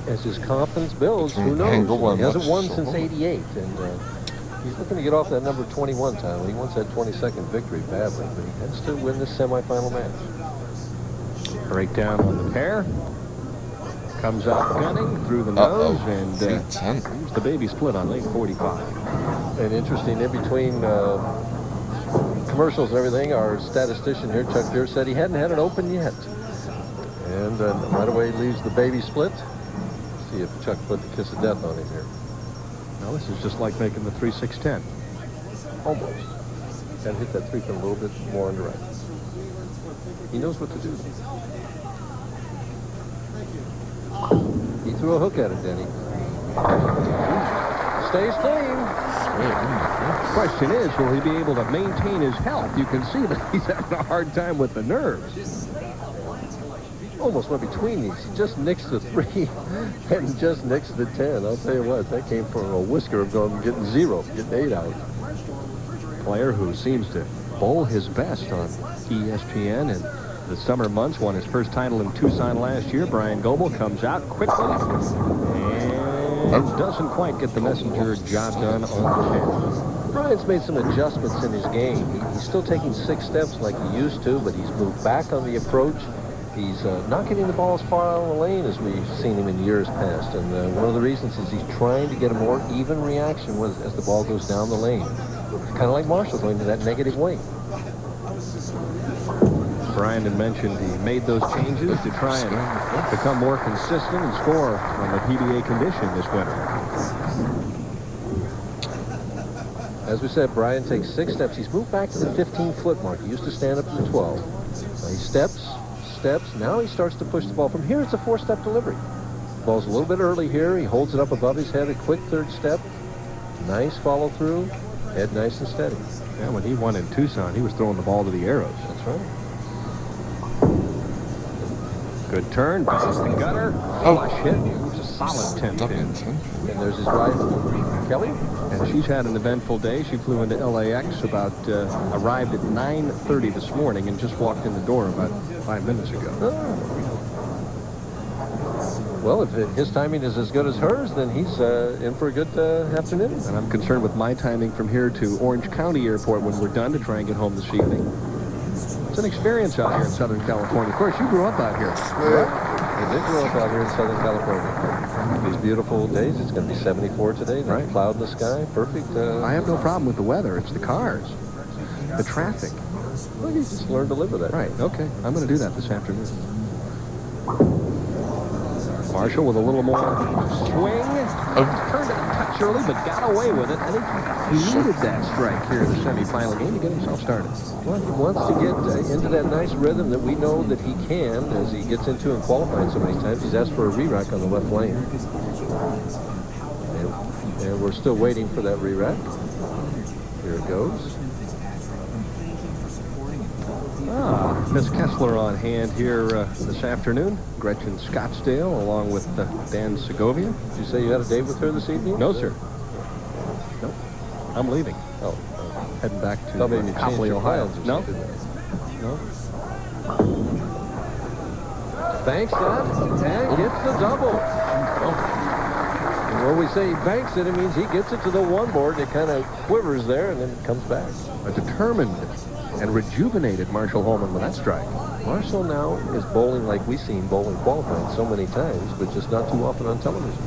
as his confidence builds, who knows? He hasn't won since '88, and he's looking to get off that number 21 title. He wants that 22nd victory badly, but he has to win this semifinal match. Breakdown on the pair. Comes out gunning through the nose, and here's the baby split on lane 45. And interesting, in between commercials and everything, our statistician here, Chuck Beer, said he hadn't had an open yet. And right away leaves the baby split. See if Chuck put the kiss of death on him here. Now this is just like making the 3-6-10. Almost. Got to hit that 3 pin a little bit more on the right. He knows what to do. He threw a hook at it, Denny. Stays clean. The question is, will he be able to maintain his health? You can see that he's having a hard time with the nerves. Almost went between these. He just nixed the 3 and just nixed the 10. I'll tell you what, that came from a whisker of going getting 0, getting 8 out. Player who seems to bowl his best on ESPN and the summer months, won his first title in Tucson last year. Bryan Goebel comes out quickly and doesn't quite get the messenger job done on the 10. Bryan's made some adjustments in his game. He's still taking 6 steps like he used to, but he's moved back on the approach. He's not getting the ball as far out of the lane as we've seen him in years past. And one of the reasons is he's trying to get a more even reaction as the ball goes down the lane. Kind of like Marshall going to that negative weight. Bryan had mentioned he made those changes to try and become more consistent and score on the PBA condition this winter. As we said, Bryan takes 6 steps. He's moved back to the 15-foot mark. He used to stand up to the 12. Now he steps. Now he starts to push the ball. From here, it's a 4-step delivery. The ball's a little bit early here. He holds it up above his head, a quick 3rd step. Nice follow through. Head nice and steady. Yeah, when he won in Tucson, he was throwing the ball to the arrows. That's right. Good turn, past the gutter. Flush hit. It's a solid 10 pin. And there's his wife, Kelly. And she's had an eventful day. She flew into LAX arrived at 9:30 this morning and just walked in the door about 5 minutes ago. Oh. Well, if his timing is as good as hers, then he's in for a good afternoon. And I'm concerned with my timing from here to Orange County Airport when we're done to try and get home this evening. It's an experience out here in Southern California. Of course, you grew up out here. Yeah, I did grow up out here in Southern California. These beautiful days. It's going to be 74 today. Right. Cloud in the sky. Perfect. I have no problem with the weather. It's the cars. The traffic. Well, you just learn to live with that. Right. Okay. I'm going to do that this afternoon. Marshall with a little more swing. Turned it a touch early, but got away with it. I think he needed that strike here in the semifinal game to get himself started. Well, he wants to get into that nice rhythm that we know that he can as he gets into in qualifying so many times. He's asked for a re-rack on the left lane. And we're still waiting for that re-rack. Here it goes. Miss Kessler on hand here this afternoon. Gretchen Scottsdale along with Dan Segovia. Did you say you had a date with her this evening? No, sir. Nope. I'm leaving. Oh. Heading back to Copley, Ohio. No? No. Banks that and gets the double. And when we say he banks it, it means he gets it to the 1 board. And it kind of quivers there and then comes back. A determined and rejuvenated Marshall Holman with that strike. Marshall now is bowling like we've seen bowling qualifying so many times, but just not too often on television.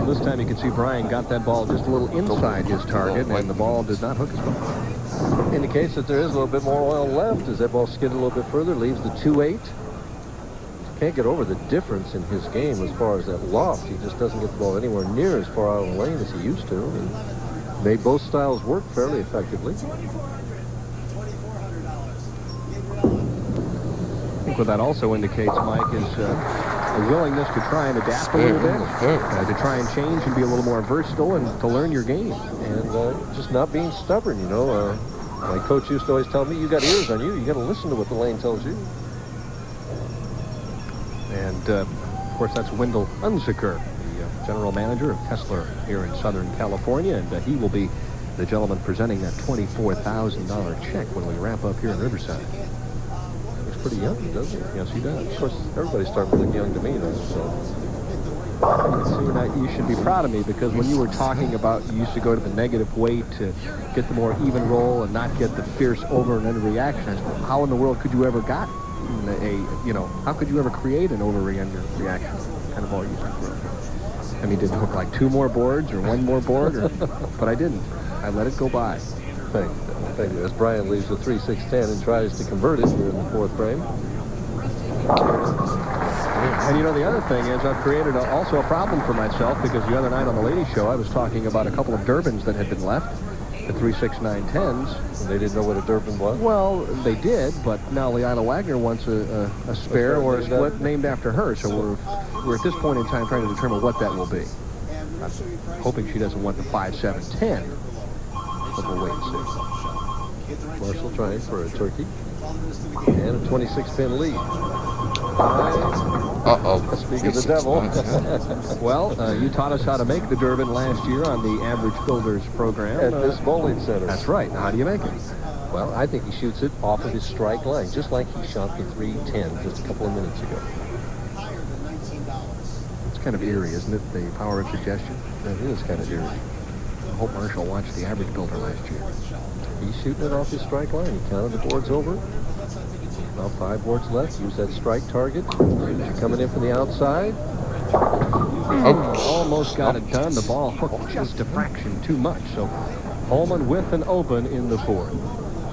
This time you can see Bryan got that ball just a little inside his target, and the ball did not hook as well. Indicates that there is a little bit more oil left as that ball skidded a little bit further, leaves the 2-8. Can't get over the difference in his game as far as that loft. He just doesn't get the ball anywhere near as far out of the lane as he used to. And made both styles work fairly effectively. I think what that also indicates, Mike, is a willingness to try and adapt a little bit, to try and change and be a little more versatile and to learn your game. And just not being stubborn, you know. My coach used to always tell me, you got ears on you. You got to listen to what the lane tells you. And, of course, that's Wendell Unzicker, the general manager of Kessler here in Southern California. And he will be the gentleman presenting that $24,000 check when we wrap up here in Riverside. He's pretty young, doesn't he? Yes, he does. Of course, everybody's starting to look young to me, though, so. See, now, you should be proud of me, because when you were talking about you used to go to the negative weight to get the more even roll and not get the fierce over and under reaction, I said, how in the world could you ever got how could you ever create an over and under reaction? Kind of all you think. I mean, did it look like 2 more boards or 1 more board? But I didn't. I let it go by. Thank you. As Bryan leaves the 3-6-10 and tries to convert it here in the 4th frame. And you know, the other thing is I've created also a problem for myself, because the other night on the ladies' show I was talking about a couple of Durbins that had been left, the 3-6-9-10s. They didn't know what a Durbin was? Well, they did, but now Leila Wagner wants a spare or a split named after her, so we're at this point in time trying to determine what that will be. I'm hoping she doesn't want the 5-7-10, but we'll wait and see. Marshall trying for a turkey and a 26-pin lead. Speak of the devil. Well, you taught us how to make the Durbin last year on the Average Builders program. At this bowling center. That's right. Now, how do you make it? Well, I think he shoots it off of his strike line, just like he shot the 3-10 just a couple of minutes ago. It's kind of eerie, isn't it? The power of suggestion. That is kind of eerie. I hope Marshall watched the Average Builder last year. He's shooting it off his strike line. He counted the boards over. About 5 boards left. Use that strike target. Coming in from the outside. Almost got it done. The ball hooked just a fraction too much. So Holman with an open in the 4th.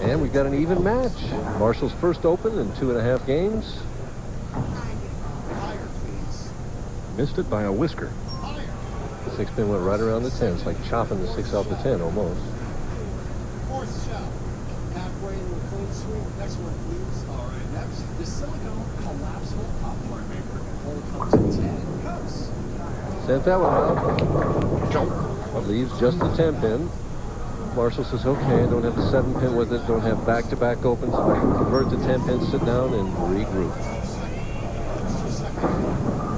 And we've got an even match. Marshall's first open in 2.5 games. Missed it by a whisker. The 6-pin went right around the 10. It's like chopping the 6 off the 10 almost. Fourth shot. Halfway into a clean sweep. Next one, please. All right, next. The silicone collapsible popcorn maker. Hole comes in 10. Goes. Sent that one out. Leaves just the 10-pin. Marshall says, okay, I don't have the 7-pin with it. Don't have back-to-back opens. So I can convert the 10-pin, sit down, and regroup.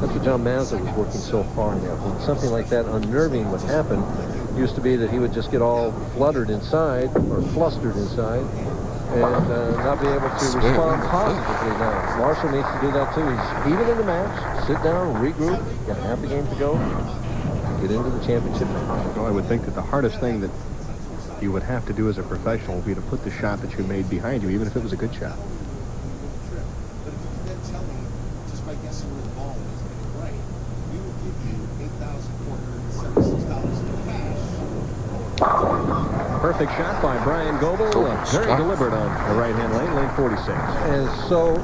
That's what John Mazza was working so hard at. When something like that unnerving would happen, it used to be that he would just get all fluttered inside or flustered inside and not be able to respond positively. Now, Marshall needs to do that too. He's even in the match, sit down, regroup, got half the game to go, get into the championship match. So I would think that the hardest thing that you would have to do as a professional would be to put the shot that you made behind you, even if it was a good shot. But if you can then tell me, just by guessing where the ball is, right, we will give you $8,476 in cash. Perfect shot by Bryan Goebel. Very deliberate on the right-hand lane, lane 46. And so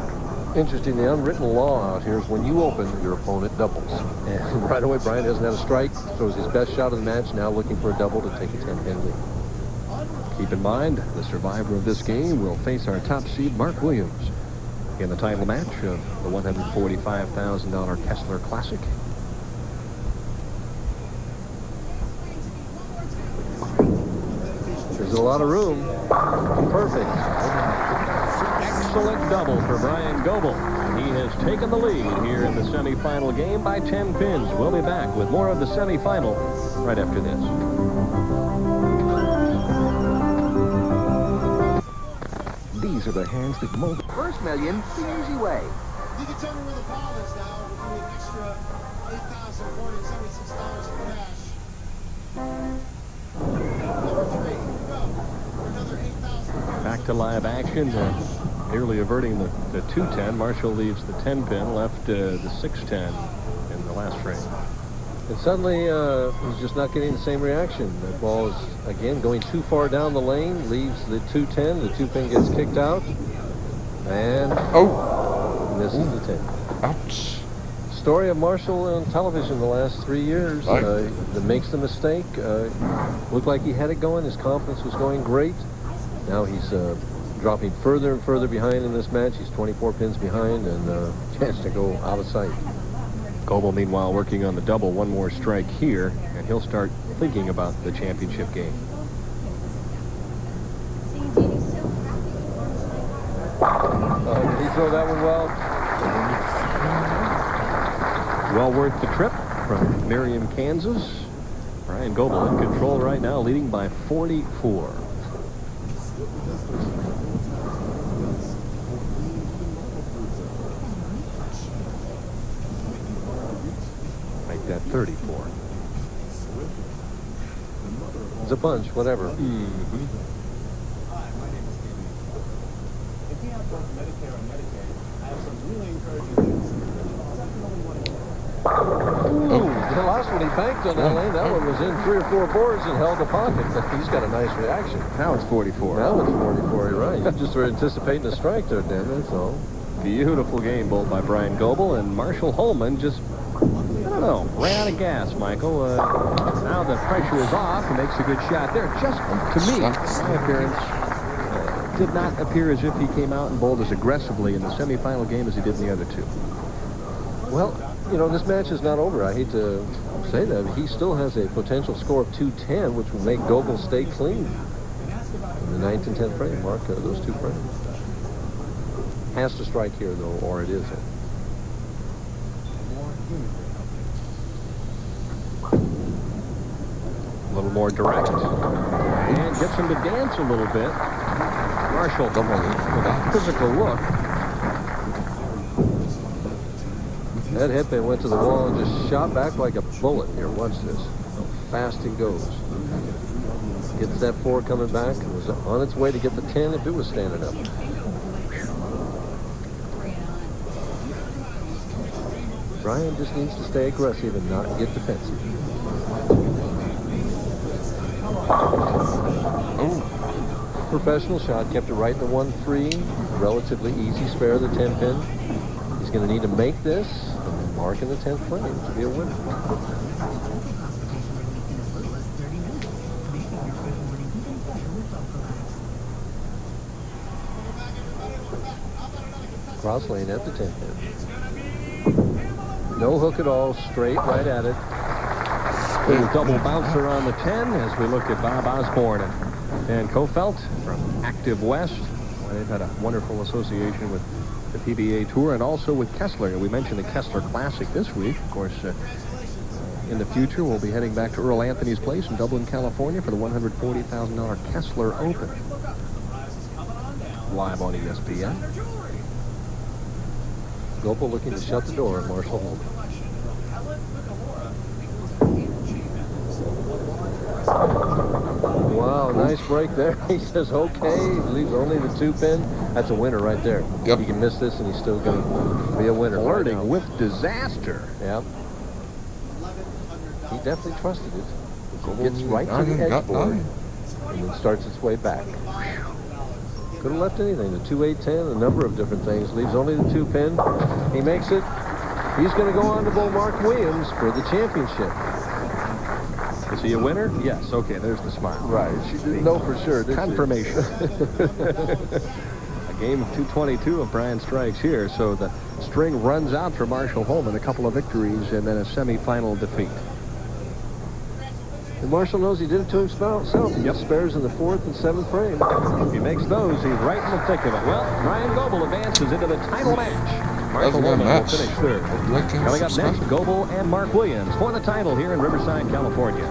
interesting, the unwritten law out here is when you open, your opponent doubles. And right away, Bryan doesn't have a strike, throws his best shot of the match, now looking for a double to take a 10-pin lead. Keep in mind, the survivor of this game will face our top seed, Mark Williams, in the title match of the $145,000 Kessler Classic. There's a lot of room. Perfect. Excellent double for Bryan Goebel. He has taken the lead here in the semifinal game by 10 pins. We'll be back with more of the semifinal right after this. These are the hands that mold. First million the easy way. If you can tell me where the ball is now, we'll give you an extra $8,476 in cash. Number 3, go. For another $8,000. Back to live action. Nearly averting the 210. Marshall leaves the 10-pin, left the 610 in the last frame. And suddenly, he's just not getting the same reaction. The ball is, again, going too far down the lane, leaves the 210. The 2-pin gets kicked out. And misses the 10. Ouch. Story of Marshall on television the last 3 years. That makes the mistake. Looked like he had it going. His confidence was going great. Now he's dropping further and further behind in this match. He's 24 pins behind and chance to go out of sight. Goebel, meanwhile, working on the double. One more strike here, and he'll start thinking about the championship game. Did he throw that one well? Well worth the trip from Merriam, Kansas. Bryan Goebel in control right now, leading by 44. Make that 34. It's a bunch, whatever. Hi, my name is Steve. If you have both Medicare and Medicaid, I have some really encouraging news. Ooh, the last one he banked on that lane. That one was in 3 or 4 boards and held the pocket. He's got a nice reaction. Now it's 44. Now it's 44, you're right. You just were anticipating a strike there, Dan, that's all. Beautiful game both by Bryan Goebel and Marshall Holman. Just, I don't know, ran out of gas, Michael. Now the pressure is off. He makes a good shot there. Just, to me, my appearance did not appear as if he came out and bowled as aggressively in the semifinal game as he did in the other two. Well, you know, this match is not over. I hate to say that, but he still has a potential score of 210, which will make Goebel stay clean in the 9th and 10th frame, Mark, those 2 frames. Has to strike here, though, or it isn't. A little more direct. And gets him to dance a little bit. Marshall with a physical look. That headband went to the wall and just shot back like a bullet. Here, watch this. How fast it goes. Gets that 4 coming back and was on its way to get the 10 if it was standing up. Bryan just needs to stay aggressive and not get defensive. Oh, professional shot, kept it right in the 1-3. Relatively easy spare of the 10 pin. He's going to need to make this and mark in the 10th frame to be a winner. Cross lane at the 10th pin. No hook at all, straight right at it. Little double bouncer on the 10 as we look at Bob Osborne and Kofelt from Active West. Well, they've had a wonderful association with the PBA Tour and also with Kessler. We mentioned the Kessler Classic this week. Of course, in the future, we'll be heading back to Earl Anthony's place in Dublin, California for the $140,000 Kessler Open. Live on ESPN. Goebel looking to shut the door on Marshall Holman. Wow, nice break there. He says, okay, leaves only the 2 pin. That's a winner right there. Yep. He can miss this and he's still going to be a winner. Flirting right with disaster. Yeah. He definitely trusted it. It gets right to the edge board and then starts its way back. Could have left anything. The 2-8-10, a number of different things. Leaves only the 2 pin. He makes it. He's going to go on to bowl Mark Williams for the championship. Is he a winner? Yes. Okay, there's the smile. Right. She didn't know for sure. Confirmation. A game of 222 of Bryan strikes here, so the string runs out for Marshall Holman. A couple of victories and then a semifinal defeat. And Marshall knows he did it to himself. He gets spares in the 4th and 7th frame. If he makes those, he's right in the thick of it. Well, Bryan Goebel advances into the title match. Marshall Holman will finish 3rd. Coming up next, Goebel and Mark Williams for the title here in Riverside, California.